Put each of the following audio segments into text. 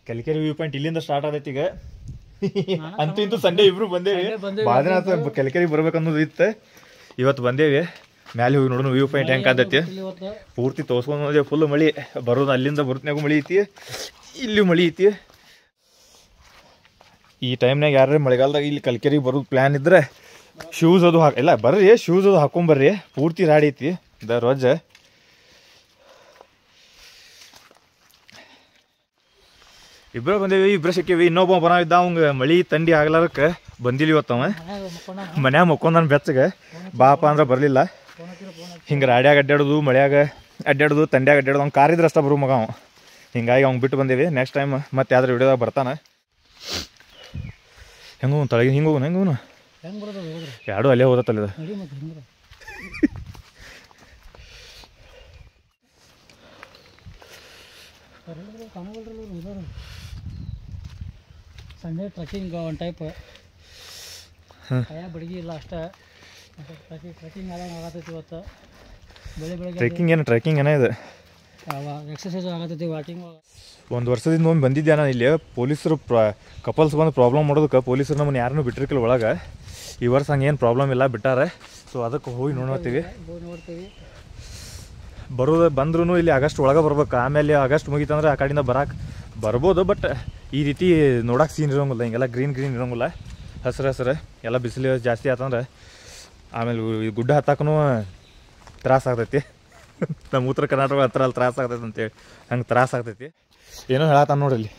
ಕಲಿಕೆರೆ view point ಇಲ್ಲಿಂದ start ಆಗೈತಿ ಈಗ. ಅಂತೂ ಇಂತೂ ಸಂಡೇ ಇಬ್ರು ಬಂದೇವಿ. ಭಾಳ ದಿನ ಆತ ಕಲಿಕೆರಿಗೆ ಬರ್ಬೇಕನ್ನೋದು ಇತ್ತು. ಇವತ್ತು ಬಂದೇವಿ. ಮ್ಯಾಲೆ ಹೋಗಿ ನೋಡೋಣ ವ್ಯೂ ಪಾಯಿಂಟ್ ಹೆಂಗೆ ಕಾದೈತಿ. ಪೂರ್ತಿ ತೋರ್ಸ್ಕೊಂಡು ಫುಲ್ ಮಳಿ ಬರೋದು. ಅಲ್ಲಿಂದ ಬರುತ್ತನಾಗೂ ಮಳಿ ಐತಿ, ಇಲ್ಲಿ ಮಳಿ ಐತಿ. ಈ ಟೈಮ್ನಾಗ ಯಾರು ಮಳೆಗಾಲದಾಗ ಇಲ್ಲಿ ಕಲಿಕೆರಿಗೆ ಬರೋದು ಪ್ಲ್ಯಾನ್ ಇದ್ರೆ ಶೂಸ್ ಅದು ಇಲ್ಲ ಬರ್ರಿ, ಶೂಸ್ ಅದು ಹಾಕೊಂಬರ್ರಿ. ಪೂರ್ತಿ ರಾಡಿ ಐತಿ ರೋಜ. ಇಬ್ಬರು ಬಂದೇವಿ, ಇಬ್ಬರು ಸಿಕ್ಕೇವಿ. ಇನ್ನೊಬ್ಬ ಬರೋವಿದ್ದ, ಅವಂಗೆ ಮಳಿ ತಂಡಿ ಆಗ್ಲಾರಕ್ಕೆ ಬಂದಿಲ್ಲ ಇವತ್ತವ. ಮನ್ಯಾಗ ಮಕ್ಕೊಂದಾನ ಬೆಚ್ಚಗೆ. ಬಾಪ ಅಂದ್ರೆ ಬರಲಿಲ್ಲ. ಹಿಂಗೆ ರಾಡ್ಯಾಗ ಅಡ್ಡಾಡೋದು, ಮಳೆಯಾಗ ಅಡ್ಡಾಡೋದು, ತಂಡ್ಯಾಗ ಅಡ್ಡಾಡೋದು. ಅವ್ನು ಕಾರ್ ಇದ್ರೆ ಅಷ್ಟ ಬರೋ ಮಗ ಅವ. ಹಿಂಗಾಗಿ ಅವ್ನು ಬಿಟ್ಟು ಬಂದೇವಿ. ನೆಕ್ಸ್ಟ್ ಟೈಮ್ ಮತ್ತೆ ಯಾವ್ದಾರು ವಿಡಿಯೋದಾಗ ಬರ್ತಾನೆ. ಹೆಂಗೆ ಹೋಗೋನು ತಳಗಿ ಹಿಂಗೆ ಹೋಗೋನು, ಹೆಂಗೆ ಹೋಗೋನು ಎರಡು ಅಲ್ಲೇ ಹೋದತ್ತಲ್ಲ. ಸಂಡೇ ಟ್ರೆಕ್ಕಿಂಗ್ ಒಂದು ಟೈಪ್ ಬಡಗಿ ಇಲ್ಲ ಅಷ್ಟೇ. ಟ್ರೆಕ್ಕಿಂಗ್ ಆಗತೈತಿ ಇವತ್ತು. ಬೆಳಿಗ್ಗೆ ಟ್ರೆಕ್ಕಿಂಗ್ ಏನೋ ಇದೆ, ಎಕ್ಸಸೈಸ್ ಆಗತೈತಿ, ವಾಕಿಂಗ್. ಒಂದು ವರ್ಷದಿಂದ ಒಮ್ಮೆ ಬಂದಿದ್ದೆ ನಾನು ಇಲ್ಲಿ. ಪೊಲೀಸರು ಕಪಲ್ಸ್ ಬಂದು ಪ್ರಾಬ್ಲಮ್ ಮಾಡೋದಕ್ಕೆ ಪೊಲೀಸರು ನಮ್ಮನ್ನು ಯಾರನ್ನೂ ಬಿಟ್ಟಿರ್ಕಿಲ್ಲ ಒಳಗೆ. ಈ ವರ್ಷ ಹಂಗೆ ಏನು ಪ್ರಾಬ್ಲಮ್ ಇಲ್ಲ, ಬಿಟ್ಟಾರೆ. ಸೊ ಅದಕ್ಕೆ ಹೋಗಿ ನೋಡ್ತೀವಿ. ಬರೋದು ಬಂದ್ರೂ ಇಲ್ಲಿ ಆಗಸ್ಟ್ ಒಳಗೆ ಬರ್ಬೇಕು. ಆಮೇಲೆ ಆಗಸ್ಟ್ ಮುಗಿತಂದ್ರೆ ಆ ಕಡೆಯಿಂದ ಬರ್ಬೋದು. ಬಟ್ ಈ ರೀತಿ ನೋಡೋಕೆ ಸೀನ್ ಇರೋಂಗಿಲ್ಲ. ಹಿಂಗೆಲ್ಲ ಗ್ರೀನ್ ಇರೋಂಗಿಲ್ಲ, ಹಸಿರು ಎಲ್ಲ. ಬಿಸಿಲು ಜಾಸ್ತಿ ಆತಂದ್ರೆ ಆಮೇಲೆ ಗುಡ್ಡ ಹತ್ತಕ್ಕೂ ತ್ರಾಸ ಆಗ್ತೈತಿ. ನಮ್ಮ ಉತ್ತರ ಕರ್ನಾಟಕ ಹತ್ರ ಅಲ್ಲಿ ತ್ರಾಸ ಆಗ್ತೈತೆ ಅಂತೇಳಿ ಹಂಗೆ ತ್ರಾಸ ಆಗ್ತೈತಿ. ಏನೋ ಹೇಳತ್ತಾನ ನೋಡ್ರಿ.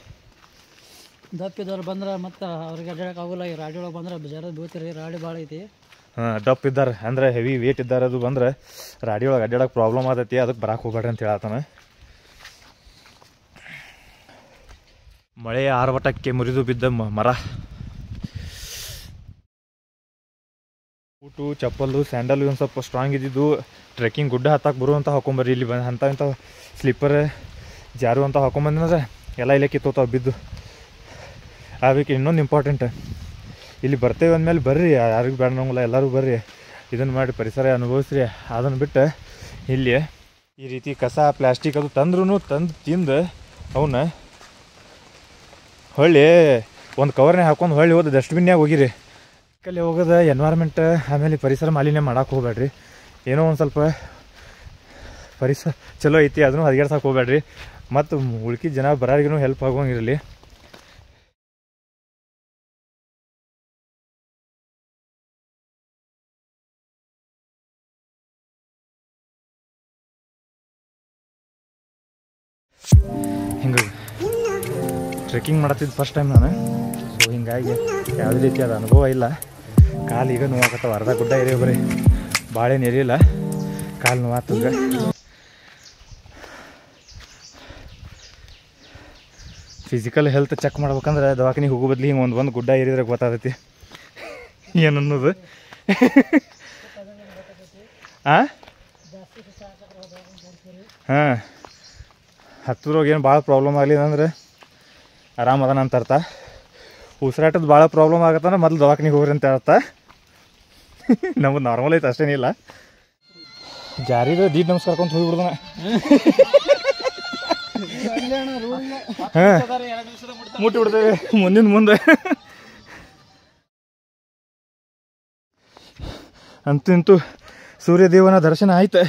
ದಪ್ಪಿದ್ದವ್ರು ಬಂದ್ರೆ ಮತ್ತು ಅವ್ರಿಗೆ ಅಡ್ಡಾಡಕ್ಕೆ ಆಗೋಲ್ಲ. ಈ ರಾಡಿ ಒಳಗೆ ಬಂದ್ರೆ ಜರ ಬೀಳ್ತೀರಿ, ರಾಡಿ ಭಾಳ ಐತಿ. ಹಾಂ, ಡಪ್ ಇದ್ದಾರೆ ಅಂದರೆ ಹೆವಿ ವೇಟ್ ಇದ್ದಾರೆ. ಅದು ಬಂದ್ರೆ ರಾಡಿ ಒಳಗೆ ಅಡ್ಡಾಡಕ್ಕೆ ಪ್ರಾಬ್ಲಮ್ ಆಗ್ತೈತಿ. ಅದಕ್ಕೆ ಬರಕ್ಕೆ ಹೋಗ್ಬೇಡ್ರಿ ಅಂತ ಹೇಳತ್ತಾನ. ಮಳೆಯ ಆರ್ಭಟಕ್ಕೆ ಮುರಿದು ಬಿದ್ದ ಮರ. ಬೂಟು, ಚಪ್ಪಲು, ಸ್ಯಾಂಡಲ್ ಒಂದು ಸ್ವಲ್ಪ ಸ್ಟ್ರಾಂಗ್ ಇದ್ದಿದ್ದು. ಟ್ರೆಕ್ಕಿಂಗ್ ಗುಡ್ಡ ಹತ್ತಕ್ಕೆ ಬರುವಂಥ ಹಾಕೊಂಬರ್ರಿ. ಇಲ್ಲಿ ಇಂಥ ಸ್ಲಿಪ್ಪರ್ ಜಾರು ಅಂತ ಹಾಕೊಂಬಂದ್ರೆ ಎಲ್ಲ ಇಲ್ಲೇ ಕಿತ್ತೋತಾವ ಬಿದ್ದು. ಅದಕ್ಕೆ ಇನ್ನೊಂದು ಇಂಪಾರ್ಟೆಂಟ್, ಇಲ್ಲಿ ಬರ್ತೇವೆ ಅಂದಮೇಲೆ ಬರ್ರಿ, ಯಾರಿಗೂ ಬೇಡ ನಂಗಿಲ್ಲ, ಎಲ್ಲರೂ ಬರ್ರಿ, ಇದನ್ನು ಮಾಡಿ ಪರಿಸರ ಅನುಭವಿಸ್ರಿ. ಅದನ್ನು ಬಿಟ್ಟು ಇಲ್ಲಿ ಈ ರೀತಿ ಕಸ ಪ್ಲಾಸ್ಟಿಕ್ ಅದು ತಂದು ತಿಂದು ಅವನ್ನ ಹೊಳ್ಳಿ ಒಂದು ಕವರ್ನಾಗ ಹಾಕೊಂಡು ಹೊಳ್ಳಿ ಹೋದ ಡಸ್ಟ್ಬಿನ್ಯಾಗ ಹೋಗಿರಿ. ಕಲ್ಲಿ ಹೋಗೋದು ಎನ್ವೈರ್ಮೆಂಟ್ ಆಮೇಲೆ ಪರಿಸರ ಮಾಲಿನ್ಯ ಮಾಡಕ್ಕೆ ಹೋಗ್ಬೇಡ್ರಿ. ಏನೋ ಒಂದು ಸ್ವಲ್ಪ ಪರಿಸರ ಚಲೋ ಐತಿ, ಅದನ್ನು ಹದಗೆಡ್ಸಕ್ಕೆ ಹೋಗ್ಬೇಡ್ರಿ. ಮತ್ತು ಉಳ್ಕಿದ ಜನ ಬರೋರಿಗೂ ಹೆಲ್ಪ್ ಆಗೋಂಗಿರಲಿ. ಹಿಂಗೆ ಟ್ರೆಕ್ಕಿಂಗ್ ಮಾಡತ್ತಿದ್ದು ಫಸ್ಟ್ ಟೈಮ್ ನಾನು. ಸೊ ಹಿಂಗಾಗಿ ಯಾವುದೇ ರೀತಿ ಅದು ಅನುಭವ ಇಲ್ಲ. ಕಾಲು ಈಗ ನೋವಾಗತ್ತವ. ಅರ್ಧ ಗುಡ್ಡ ಏರಿಯೋ ಬರೀ, ಭಾಳೇನು ಏರಿಯಿಲ್ಲ, ಕಾಲು ನೋವಾತಂಗ. ಫಿಸಿಕಲ್ ಹೆಲ್ತ್ ಚೆಕ್ ಮಾಡ್ಬೇಕಂದ್ರೆ ದವಾಖಾನಿಗೆ ಹೋಗೋ ಬದ್ಲಿ ಹಿಂಗೆ ಒಂದು ಗುಡ್ಡ ಏರಿದ್ರೆ ಗೊತ್ತಾಗೈತಿ ಏನನ್ನೋದು. ಹಾಂ ಹಾಂ, ಹತ್ತದ್ರಾಗ ಏನು ಭಾಳ ಪ್ರಾಬ್ಲಮ್ ಆಗಲಿ ಅಂದ್ರೆ ಆರಾಮದಾನ ಅಂತ ಅರ್ಥ. ಉಸಿರಾಟದ ಭಾಳ ಪ್ರಾಬ್ಲಮ್ ಆಗತ್ತಂದ್ರೆ ಮೊದಲು ದವಾಖಾನಿಗೆ ಹೋಗ್ರಿ ಅಂತ ಹೇಳ್ತಾ. ನಮ್ಮದು ನಾರ್ಮಲ್ ಐತೆ, ಅಷ್ಟೇನಿಲ್ಲ. ಜಾರಿದ ದೀಡ್ ನಮಸ್ಕಾರಕೊಂತ ಹೋಗಿಬಿಡ್ದಾನ. ಹಾಂ, ಮುಟ್ಟಿ ಬಿಡ್ತೇವೆ ಮುಂದೆ. ಅಂತೂ ಇಂತೂ ಸೂರ್ಯದೇವನ ದರ್ಶನ ಆಯ್ತು.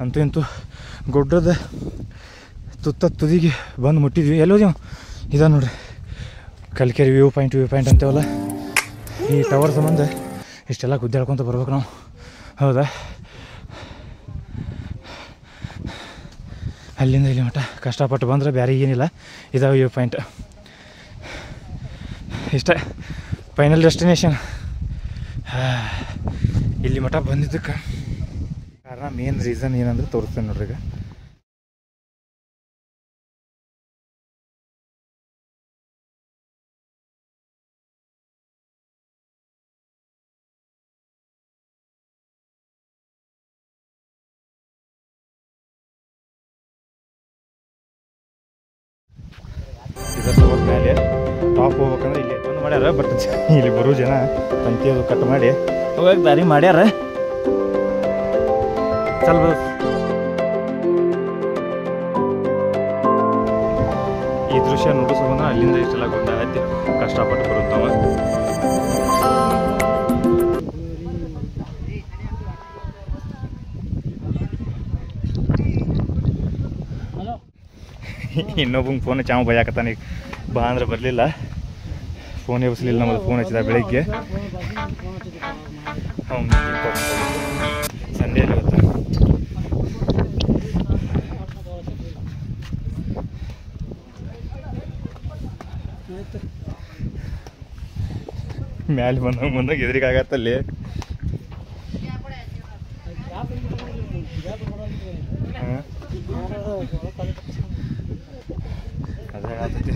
ಅಂತೂ ಇಂತೂ ಗುಡ್ಡದ ತುದಿಗೆ ಬಂದು ಮುಟ್ಟಿದ್ವಿ. ಎಲ್ಲೋದ್ಯವ ಇದ ನೋಡ್ರಿ, ಕಲಿಕೆರೆ ವ್ಯೂ ಪಾಯಿಂಟ್ ಅಂತೇವಲ್ಲ. ಈ ಟವರ್ ಸಂಬಂಧ ಇಷ್ಟೆಲ್ಲ ಗುದ್ದಾಡ್ಕೊತ ಬರ್ಬೇಕು ನಾವು. ಹೌದಾ, ಅಲ್ಲಿಂದ ಇಲ್ಲಿ ಮಟ್ಟ ಕಷ್ಟಪಟ್ಟು ಬಂದರೆ ಬೇರೆ ಏನಿಲ್ಲ. ಇದಾವೆ ವ್ಯೂ ಪಾಯಿಂಟ್. ಇಷ್ಟೇ ಫೈನಲ್ ಡೆಸ್ಟಿನೇಷನ್. ಇಲ್ಲಿ ಮಟ್ಟ ಬಂದಿದ್ದಕ್ಕೆ ಕಾರಣ, ಮೇನ್ ರೀಸನ್ ಏನಂದ್ರೆ ತೋರಿಸ್ತೇನೆ ನೋಡ್ರಿ. ಈಗ ಇದರ ಮೇಲೆ ಟಾಪ್ ಹೋಗ್ಬೇಕಂದ್ರೆ ಇಲ್ಲಿ ಬಂದು ಮಾಡ್ಯಾರ. ಬಟ್ ಇಲ್ಲಿ ಬರೋ ಜನ ತಂತಿ ಅದು ಕಟ್ ಮಾಡಿ ಹೋಗಕ್ಕೆ ದಾರಿ ಮಾಡ್ಯಾರ. ಸ್ವಲ್ಪ ಈ ದೃಶ್ಯ ನೋಡೋ ಸಂಬಂಧ ಅಲ್ಲಿಂದ ಇಷ್ಟೆಲ್ಲ ಗುಡ್ಡ ಹತ್ತಿ ಕಷ್ಟಪಟ್ಟು ಬರುತ್ತಾವ. ಇನ್ನೊಬ್ಬಂಗೆ ಫೋನ್ ಚಾವ ಬೈಯಾಕತ್ತಾನ. ಈಗ ಬಾ ಅಂದ್ರೆ ಬರಲಿಲ್ಲ, ಫೋನ್ ಎಬ್ಸಲಿಲ್ಲ. ನಮ್ಮದು ಫೋನ್ ಹಚ್ಚಿದ ಬೆಳಗ್ಗೆ. ಸಂಡೇ ಇವತ್ತು ಮ್ಯಾಲೆ ಬಂದಾಗ ಎದುರಿಗಾಗತ್ತಲ್ಲಿ. ಅದೇ ಆಗ್ತೈತಿ.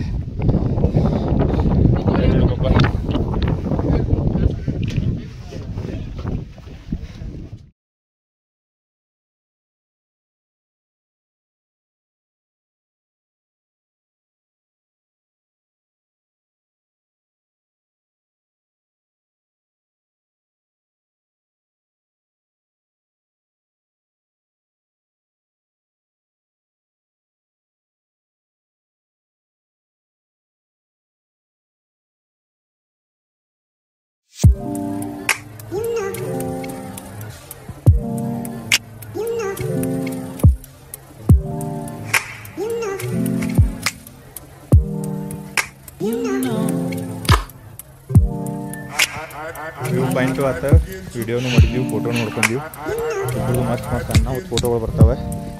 ವ್ಯೂ ಪಾಯಿಂಟು ಆತ. ವಿಡಿಯೋನು ಮಾಡಿದ್ವಿ, ಫೋಟೋನು ನೋಡ್ಕೊಂಡ್ವಿ. ಇಬ್ಬರು ಮಸ್ತ್ ಮಸ್ತ್ ಅನ್ನ ಫೋಟೋಗಳು ಬರ್ತಾವೆ.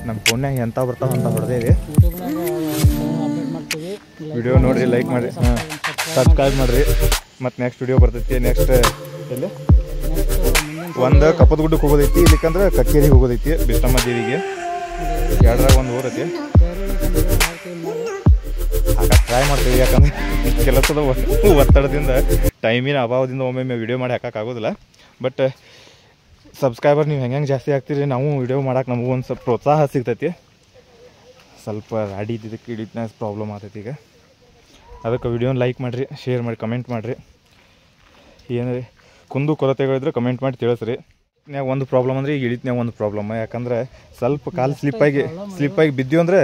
ನಮ್ಮ ಫೋನ್ಯಾಗ ಎಂಥ ಬರ್ತಾವೆ ಅಂತ ಹೊಡೆದೇವಿ. ವಿಡಿಯೋ ನೋಡಿರಿ, ಲೈಕ್ ಮಾಡಿರಿ, ಸಬ್ಸ್ಕ್ರೈಬ್ ಮಾಡಿರಿ. ಮತ್ತು ನೆಕ್ಸ್ಟ್ ವಿಡಿಯೋ ಬರ್ತೈತಿ. ನೆಕ್ಸ್ಟ್ ಎಲ್ಲಿ ಒಂದು ಕಪ್ಪದ ಗುಡ್ಡಕ್ಕೆ ಹೋಗೋದೈತಿ, ಇಲ್ಲಿಕಂದ್ರೆ ಕಕ್ಕೇರಿಗೆ ಹೋಗೋದೈತಿ, ಬಿಷ್ಟಮ್ಮ ದೇವಿಗೆ. ಎರಡರಾಗ ಒಂದು ಹೋಗೈತಿ. ಹಾಕಕ್ಕೆ ಟ್ರೈ ಮಾಡ್ತೀವಿ, ಯಾಕಂದ್ರೆ ಕೆಲಸದ ಒತ್ತಡದಿಂದ ಟೈಮಿನ ಅಭಾವದಿಂದ ಒಮ್ಮೊಮ್ಮೆ ವಿಡಿಯೋ ಮಾಡಿ ಹಾಕೋಕ್ಕಾಗೋದಿಲ್ಲ. ಬಟ್ ಸಬ್ಸ್ಕ್ರೈಬರ್ ನೀವು ಹೆಂಗೆ ಜಾಸ್ತಿ ಆಗ್ತೀರಿ, ನಾವು ವಿಡಿಯೋ ಮಾಡೋಕೆ ನಮಗೂ ಒಂದು ಸ್ವಲ್ಪ ಪ್ರೋತ್ಸಾಹ ಸಿಗ್ತೈತಿ. ಸ್ವಲ್ಪ ಗಾಡಿ ಇದಕ್ಕೆ ಇಡಿಟ್ನ ಪ್ರಾಬ್ಲಮ್ ಆಗ್ತೈತಿ ಈಗ. ಅದಕ್ಕೆ ವಿಡಿಯೋನ ಲೈಕ್ ಮಾಡಿರಿ, ಶೇರ್ ಮಾಡಿ, ಕಮೆಂಟ್ ಮಾಡಿರಿ. ಏನು ಕುಂದು ಕೊರತೆಗಳಿದ್ರೆ ಕಮೆಂಟ್ ಮಾಡಿ ತಿಳಿಸ್ರಿ. ನ್ಯಾಗ ಒಂದು ಪ್ರಾಬ್ಲಮ್ ಅಂದರೆ ಈಗ ಇಳಿತ್ನ್ಯಾಗ ಒಂದು ಪ್ರಾಬ್ಲಮ್. ಯಾಕಂದ್ರೆ ಸ್ವಲ್ಪ ಕಾಲು ಸ್ಲಿಪ್ಪಾಗಿ ಬಿದ್ದೀವಿ ಅಂದರೆ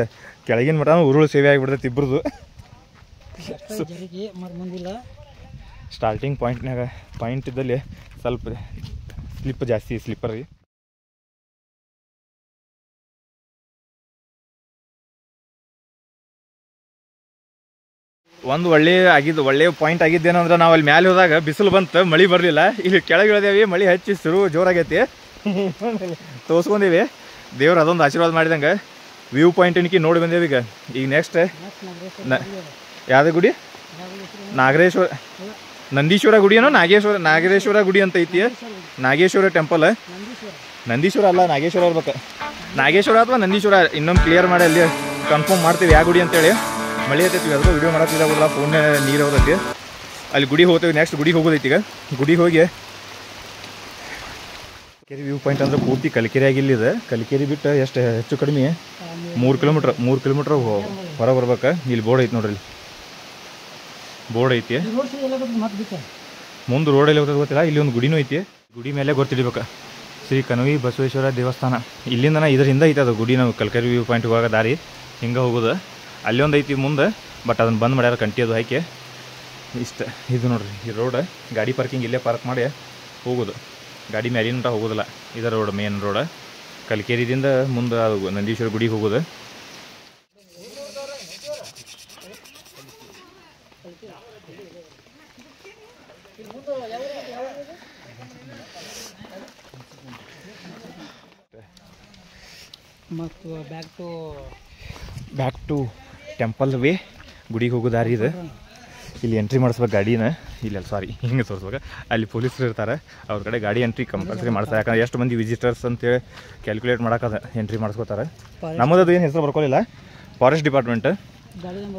ಕೆಳಗಿನ ಮಟ ಉರುಳು ಸೇವೆ ಆಗಿಬಿಡ್ತೈತಿ ಇಬ್ಬರದು. ಸ್ಟಾರ್ಟಿಂಗ್ ಪಾಯಿಂಟ್ ಇದ್ದಲ್ಲಿ ಸ್ವಲ್ಪ ಸ್ಲಿಪ್ಪರ್ ರೀ. ಒಂದು ಒಳ್ಳೆಯ ಪಾಯಿಂಟ್ ಆಗಿದ್ದೇನಂದ್ರೆ ನಾವು ಅಲ್ಲಿ ಮ್ಯಾಲೆ ಹೋದಾಗ ಬಿಸಿಲು ಬಂತು, ಮಳೆ ಬರಲಿಲ್ಲ. ಇಲ್ಲಿ ಕೆಳಗೆ ಇಳಿದೇವಿ, ಮಳೆ ಹಚ್ಚಿ ಶುರು ಜೋರಾಗೈತಿ. ತೋರಿಸ್ಕೊಂಡೀವಿ. ದೇವ್ರು ಅದೊಂದು ಆಶೀರ್ವಾದ ಮಾಡಿದಂಗೆ ವ್ಯೂ ಪಾಯಿಂಟ್ ನೋಡಿ ಬಂದೇವಿ. ಈಗ ನೆಕ್ಸ್ಟ್ ಯಾವ್ದು ಗುಡಿ? ನಂದೀಶ್ವರ ಗುಡಿ ಏನೋ ನಾಗೇಶ್ವರ ಗುಡಿ ಅಂತ ಐತಿ. ನಾಗೇಶ್ವರ ಟೆಂಪಲ್. ನಂದೀಶ್ವರ ಅಲ್ಲ, ನಾಗೇಶ್ವರ ಇರ್ಬೇಕು. ನಾಗೇಶ್ವರ ಅಥವಾ ನಂದೀಶ್ವರ ಇನ್ನೊಂದು ಕ್ಲಿಯರ್ ಮಾಡಿ ಅಲ್ಲಿ ಕನ್ಫರ್ಮ್ ಮಾಡ್ತೀವಿ ಯಾವ ಗುಡಿ ಅಂತೇಳಿ. ಮಳೆ ಹತ್ತೈತಿ, ಅದ್ರ ವಿಡಿಯೋ ಮಾಡೋಕ್ಕಿಲ್ಲ, ಫೋನ್ ನೀರು ಹೋಗೈತಿ. ಅಲ್ಲಿ ಗುಡಿಗೆ ಹೋಗ್ತೇವೆ. ನೆಕ್ಸ್ಟ್ ಗುಡಿಗೆ ಹೋಗೋದೈತಿ. ಈಗ ಗುಡಿಗೆ ಹೋಗಿ ಕಲಿಕೆರೆ ವ್ಯೂ ಪಾಯಿಂಟ್ ಅಂದ್ರೆ ಪೂರ್ತಿ ಕಲಿಕೆರೆ ಆಗಿಲ್ಲಿದೆ. ಕಲಿಕೆರೆ ಬಿಟ್ಟು ಎಷ್ಟು ಹೆಚ್ಚು ಕಡಿಮೆ 3 ಕಿಲೋಮೀಟ್ರ್ ಹೊರ ಬರ್ಬೇಕು. ಇಲ್ಲಿ ಬೋರ್ಡ್ ಐತಿ ನೋಡ್ರಿ, ಇಲ್ಲಿ ಬೋರ್ಡ್ ಐತಿ. ಮುಂದೆ ರೋಡಲ್ಲಿ ಹೋಗೋದು ಗೊತ್ತಿಲ್ಲ. ಇಲ್ಲಿ ಒಂದು ಗುಡಿನೂ ಐತಿ. ಗುಡಿ ಮೇಲೆ ಗೊತ್ತಿಡ್ಬೇಕು, ಶ್ರೀ ಕನವಿ ಬಸವೇಶ್ವರ ದೇವಸ್ಥಾನ. ಇಲ್ಲಿಂದ ಇದರಿಂದ ಐತೆ ಅದು ಗುಡಿ. ನಾವು ಕಲಿಕೆರೆ ವ್ಯೂ ಪಾಯಿಂಟ್ ಹೋಗೋ ದಾರಿ ಹಿಂಗೆ ಹೋಗೋದು. ಅಲ್ಲಿ ಒಂದು ಐತಿ ಮುಂದೆ, ಬಟ್ ಅದನ್ನು ಬಂದ್ ಮಾಡ್ಯಾರ, ಕಂಟಿ ಅದು ಹಾಕಿ. ಇಷ್ಟ ಇದು ನೋಡ್ರಿ, ಈ ರೋಡ್. ಗಾಡಿ ಪಾರ್ಕಿಂಗ್ ಇಲ್ಲೇ ಪಾರ್ಕ್ ಮಾಡಿ ಹೋಗೋದು. ಗಾಡಿ ಮ್ಯಾಲಿನ ಹೋಗೋದಿಲ್ಲ. ಇದರ ರೋಡ್, ಮೇನ್ ರೋಡ್. ಕಲಿಕೆರಿದಿಂದ ಮುಂದೆ ಅದು ನಂದೀಶ್ವರ ಗುಡಿಗೆ ಹೋಗೋದು. ಮತ್ತು ಬ್ಯಾಕ್ ಟು ಟೆಂಪಲ್ ವೇ. ಗುಡಿಗೆ ಹೋಗೋ ದಾರಿ ಇದೆ. ಇಲ್ಲಿ ಎಂಟ್ರಿ ಮಾಡಿಸ್ಬೇಕು ಗಾಡಿನ. ಇಲ್ಲ ಸಾರಿ, ಹಿಂಗೆ ತೋರಿಸ್ಬೇಕು. ಅಲ್ಲಿ ಪೊಲೀಸರು ಇರ್ತಾರೆ, ಅವ್ರ ಕಡೆ ಗಾಡಿ ಎಂಟ್ರಿ ಕಂಪಲ್ಸರಿ ಮಾಡಿಸ್ತಾರೆ. ಯಾಕಂದ್ರೆ ಎಷ್ಟು ಮಂದಿ ವಿಸಿಟರ್ಸ್ ಅಂತೇಳಿ ಕ್ಯಾಲ್ಕುಲೇಟ್ ಮಾಡೋಕೆ ಎಂಟ್ರಿ ಮಾಡಿಸ್ಕೋತಾರೆ. ನಮ್ಮದು ಏನು ಹೆಸರು ಬರ್ಕೊಳ್ಳಿಲ್ಲ, ಫಾರೆಸ್ಟ್ ಡಿಪಾರ್ಟ್ಮೆಂಟ್.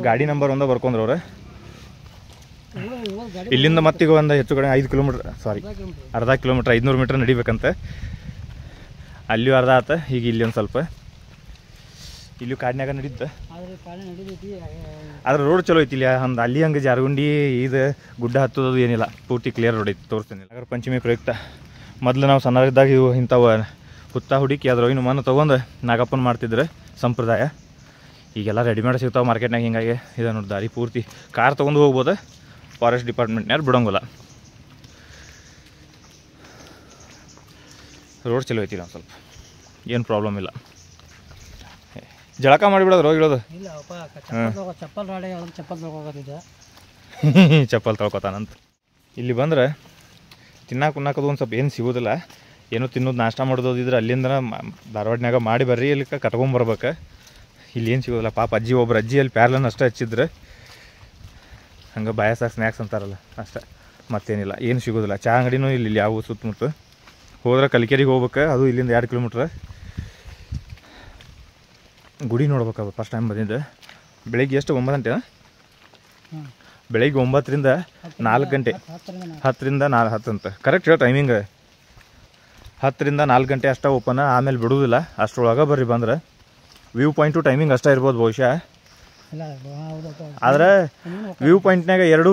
ಗಾಡಿ ನಂಬರ್ ಒಂದ ಬರ್ಕೊಂಡ್ರು ಅವ್ರು. ಇಲ್ಲಿಂದ ಮತ್ತೀಗ ಒಂದು ಹೆಚ್ಚು ಕಡೆ 5 ಕಿಲೋಮೀಟ್ರ್, ಸಾರಿ ಅರ್ಧ ಕಿಲೋಮೀಟ್ರ್, 500 ಮೀಟ್ರ್ ನಡಿಬೇಕಂತೆ. ಅಲ್ಲಿಯೂ ಅರ್ಧ ಆತ. ಈಗ ಇಲ್ಲಿ ಒಂದು ಸ್ವಲ್ಪ ಇಲ್ಲೂ ಕಾಡಿನಾಗ ನಡೀತು. ಆದ್ರೆ ರೋಡ್ ಚಲೋ ಐತಿ. ಇಲ್ಲಿ ಒಂದು ಅಲ್ಲಿ ಹಂಗೆ ಜಾರಗುಂಡಿ ಇದು ಗುಡ್ಡ ಹತ್ತೋದು ಏನಿಲ್ಲ, ಪೂರ್ತಿ ಕ್ಲಿಯರ್ ರೋಡ್ ಐತಿ. ತೋರಿಸ್ತೀನಿ. ನಾಗರ ಪಂಚಮಿ ಪ್ರಯುಕ್ತ ಮೊದಲು ನಾವು ಸಣ್ಣರಿದ್ದಾಗ ಇವು ಇಂಥವು ಹುತ್ತ ಹುಡುಕಿ ಅದ್ರ ಇನ್ನು ಮಣ್ಣು ತೊಗೊಂಡು ನಾಗಪ್ಪನ ಮಾಡ್ತಿದ್ರು ಸಂಪ್ರದಾಯ. ಈಗೆಲ್ಲ ರೆಡಿಮೇಡ್ ಸಿಗ್ತಾವೆ ಮಾರ್ಕೆಟ್ನಾಗ. ಹಿಂಗಾಗಿ ಇದು ನೋಡಿ ದಾರಿ ಪೂರ್ತಿ ಕಾರ್ ತೊಗೊಂಡು ಹೋಗ್ಬೋದು, ಫಾರೆಸ್ಟ್ ಡಿಪಾರ್ಟ್ಮೆಂಟ್ನಾರು ಬಿಡೋಂಗಿಲ್ಲ. ರೋಡ್ ಚಲೋ ಐತಿ ಒಂದು ಸ್ವಲ್ಪ, ಏನು ಪ್ರಾಬ್ಲಮ್ ಇಲ್ಲ. ಜಳಕ ಮಾಡಿಬಿಡೋದು ರೋಗ ಇಳೋದು. ಚಪ್ಪಲ್ ರಾಡಿ ಚಪ್ಪಲ್ ತೊಳ್ಕೊತಿದ್ದೆ. ಚಪ್ಪಲ್ ತೊಳ್ಕೊತಾನಂತ. ಇಲ್ಲಿ ಬಂದ್ರೆ ತಿನ್ನೋದು ಒಂದು ಸ್ವಲ್ಪ ಏನು ಸಿಗೋದಿಲ್ಲ. ಏನೋ ತಿನ್ನೋದು ನಾಷ್ಟ ಮಾಡೋದಿದ್ರೆ ಅಲ್ಲಿಂದ ಧಾರವಾಡನಾಗ ಮಾಡಿ ಬರ್ರಿ, ಇಲ್ಲಿ ಕಟ್ಕೊಂಬರ್ಬೇಕು. ಇಲ್ಲಿ ಏನು ಸಿಗೋದಿಲ್ಲ. ಪಾಪ ಒಬ್ಬರು ಅಜ್ಜಿ ಅಲ್ಲಿ ಪ್ಯಾರ್ಲನ್ ಅಷ್ಟೇ ಹಚ್ಚಿದ್ರೆ, ಹಂಗೆ ಬಾಯಸಾಗಿ ಸ್ನ್ಯಾಕ್ಸ್ ಅಂತಾರಲ್ಲ ಅಷ್ಟೇ, ಮತ್ತೇನಿಲ್ಲ, ಏನು ಸಿಗೋದಿಲ್ಲ. ಚಹಾ ಅಂಗಡಿನೂ ಇಲ್ಲಿ ಯಾವ ಸುತ್ತಮುತ್ತ ಹೋದ್ರೆ ಕಲಿಕೇರಿಗೆ ಹೋಗ್ಬೇಕು, ಅದು ಇಲ್ಲಿಂದ 2 ಕಿಲೋಮೀಟ್ರ್. ಗುಡಿ ನೋಡ್ಬೇಕು. ಫಸ್ಟ್ ಟೈಮ್ ಬಂದಿದ್ದು ಬೆಳಿಗ್ಗೆ ಎಷ್ಟು 9 ಗಂಟೆ, ಬೆಳಿಗ್ಗೆ 9ರಿಂದ 4 ಗಂಟೆ, 10ರಿಂದ 10 ಅಂತ ಕರೆಕ್ಟ್ ಹೇಳಿ ಟೈಮಿಂಗ್. 10ರಿಂದ 4 ಗಂಟೆ ಅಷ್ಟೇ ಓಪನ್, ಆಮೇಲೆ ಬಿಡೋದಿಲ್ಲ. ಅಷ್ಟರೊಳಗೆ ಬರ್ರಿ ಬಂದ್ರೆ. ವ್ಯೂ ಪಾಯಿಂಟು ಟೈಮಿಂಗ್ ಅಷ್ಟೇ ಇರ್ಬೋದು ಬಹುಶಃ. ಆದರೆ ವ್ಯೂ ಪಾಯಿಂಟ್ನಾಗ ಎರಡು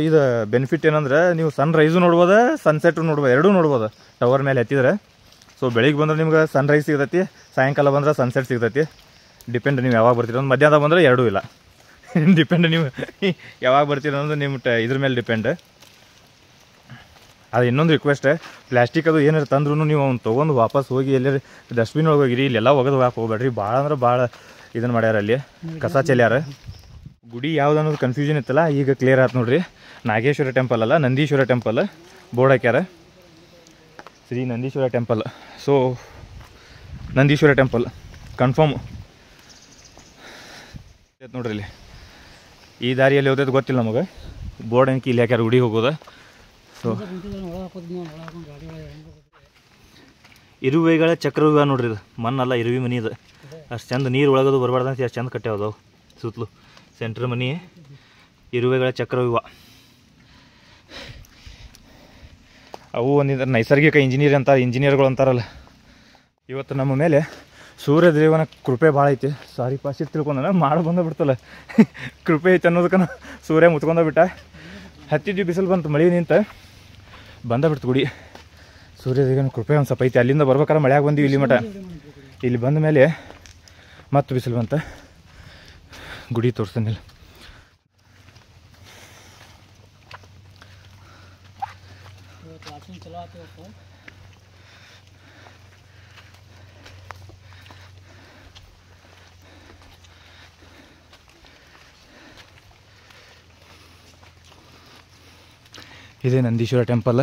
ಇದು ಬೆನಿಫಿಟ್ ಏನಂದ್ರೆ, ನೀವು ಸನ್ರೈಸು ನೋಡ್ಬೋದು, ಸನ್ಸೆಟ್ಟು ನೋಡ್ಬೋದು, ಎರಡೂ ನೋಡ್ಬೋದು ಟವರ್ ಮೇಲೆ ಹತ್ತಿದ್ರೆ. ಸೊ ಬೆಳಿಗ್ಗೆ ಬಂದ್ರೆ ನಿಮ್ಗೆ ಸನ್ರೈಸ್ ಸಿಗ್ತೈತಿ, ಸಾಯಂಕಾಲ ಬಂದ್ರೆ ಸನ್ಸೆಟ್ ಸಿಗ್ತೈತಿ. ಡಿಪೆಂಡ್ ನೀವು ಯಾವಾಗ ಬರ್ತೀರ. ಒಂದು ಮಧ್ಯಾಹ್ನ ಬಂದರೆ ಎರಡೂ ಇಲ್ಲ, ಡಿಪೆಂಡ್ ನೀವು ಯಾವಾಗ ಬರ್ತೀರ ಅನ್ನೋದು ನಿಮ್ಮ ಇದ್ರ ಮೇಲೆ ಡಿಪೆಂಡ್. ಅದು ಇನ್ನೊಂದು ರಿಕ್ವೆಸ್ಟ್, ಪ್ಲಾಸ್ಟಿಕ್ ಅದು ಏನಾರು ತಂದ್ರೂ ನೀವು ಅವ್ನು ತೊಗೊಂಡು ವಾಪಸ್ ಹೋಗಿ ಎಲ್ಲರೂ ಡಸ್ಟ್ಬಿನ್ ಒಳಗೆ ಹೋಗಿರಿ. ಇಲ್ಲೆಲ್ಲ ಒಗೆದು ಹಾಕಿ ಹೋಗ್ಬೇಡ್ರಿ. ಭಾಳ ಅಂದ್ರೆ ಭಾಳ ಇದನ್ನು ಮಾಡ್ಯಾರ, ಅಲ್ಲಿ ಕಸ ಚೆಲ್ಯಾರ. ಗುಡಿ ಯಾವ್ದು ಅನ್ನೋದು ಕನ್ಫ್ಯೂಷನ್ ಇತ್ತಲ್ಲ, ಈಗ ಕ್ಲಿಯರ್ ಆಯ್ತು ನೋಡ್ರಿ. ನಾಗೇಶ್ವರ ಟೆಂಪಲ್ ಅಲ್ಲ, ನಂದೀಶ್ವರ ಟೆಂಪಲ್ ಬೋರ್ಡ್ ಹಾಕ್ಯಾರ, Shri Nandishwara temple. So Nandishwara temple confirm ನೋಡ್ರಿ. ಇಲ್ಲಿ ಈ ದಾರಿಯಲ್ಲಿ ಹೋದದ್ದು ಗೊತ್ತಿಲ್ಲ ನಮಗೆ, ಬೋರ್ಡ್ ಅಂಕಿ ಇಲ್ಲಿ ಹಾಕ್ಯಾರ ಗುಡಿ ಹೋಗೋದು. ಸೊ ಇರುವೆಗಳ ಚಕ್ರವ್ಯೂಹ ನೋಡ್ರಿ, ಇದು ಮಣ್ಣಲ್ಲ ಇರುವೆ ಮನಿ. ಇದು ಅಷ್ಟು ಚಂದ, ನೀರು ಒಳಗೋದು ಬರಬಾರ್ದಂತ ಅಷ್ಟು ಚಂದ ಕಟ್ಟ್ಯಾವದು ಸುತ್ತಲೂ. ಸೆಂಟ್ರ್ ಮನಿ, ಇರುವೆಗಳ ಚಕ್ರವ್ಯೂಹ. ಅವು ಒಂದಿದ್ರೆ ನೈಸರ್ಗಿಕ ಇಂಜಿನಿಯರ್ಗಳು ಅಂತಾರಲ್ಲ. ಇವತ್ತು ನಮ್ಮ ಮೇಲೆ ಸೂರ್ಯದೇವನ ಕೃಪೆ ಭಾಳ ಐತಿ. ಸಾರಿ ಪಾಸಿಟ್ ತಿಳ್ಕೊಂಡ ಮಾಡಿ ಬಿಡ್ತಲ್ಲ, ಕೃಪೆ ಐತೆ ಅನ್ನೋದಕ್ಕನ ಸೂರ್ಯ ಮುತ್ಕೊಂಡ ಬಿಟ್ಟ. ಹತ್ತಿದ್ವಿ, ಬಿಸಿಲು ಬಂತು, ಮಳೆ ನಿಂತ ಬಿಡ್ತು ಗುಡಿ. ಸೂರ್ಯದೇವನ ಕೃಪೆ ಒಂದು ಸ್ವಲ್ಪ ಐತಿ. ಅಲ್ಲಿಂದ ಬರ್ಬೇಕಾದ್ರೆ ಮಳೆಯಾಗ ಬಂದೀವಿ ಇಲ್ಲಿ ಮಠ. ಇಲ್ಲಿ ಬಂದ ಮೇಲೆ ಮತ್ತೆ ಬಿಸಿಲು ಬಂತ. ಗುಡಿ ತೋರಿಸ್ತಾನಿಲ್ಲ. ಇದೇ ನಂದೀಶ್ವರ ಟೆಂಪಲ್.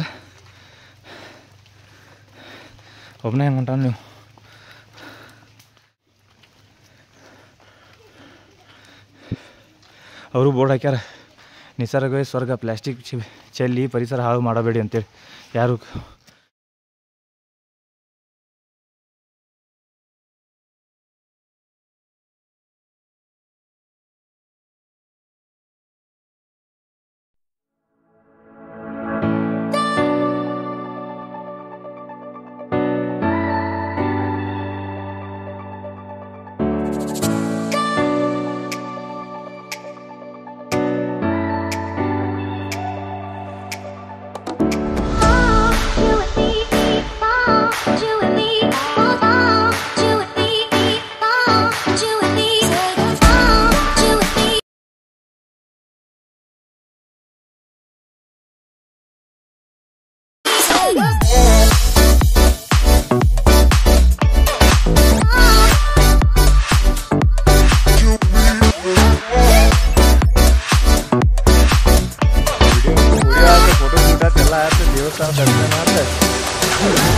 ಒಬ್ಬನೇ ಹೆಂಗೆ ಹೊಂಟಾನ ನೀವು. ಅವರು ಬೋರ್ಡ್ ಹಾಕ್ಯಾರ, ನಿಸರ್ಗವೇ ಸ್ವರ್ಗ, ಪ್ಲಾಸ್ಟಿಕ್ ಚೆಲ್ಲಿ ಪರಿಸರ ಹಾಳು ಮಾಡಬೇಡಿ ಅಂತೇಳಿ. ಯಾರು ದೇವಸ್ಥಾನ ದರ್ಶನ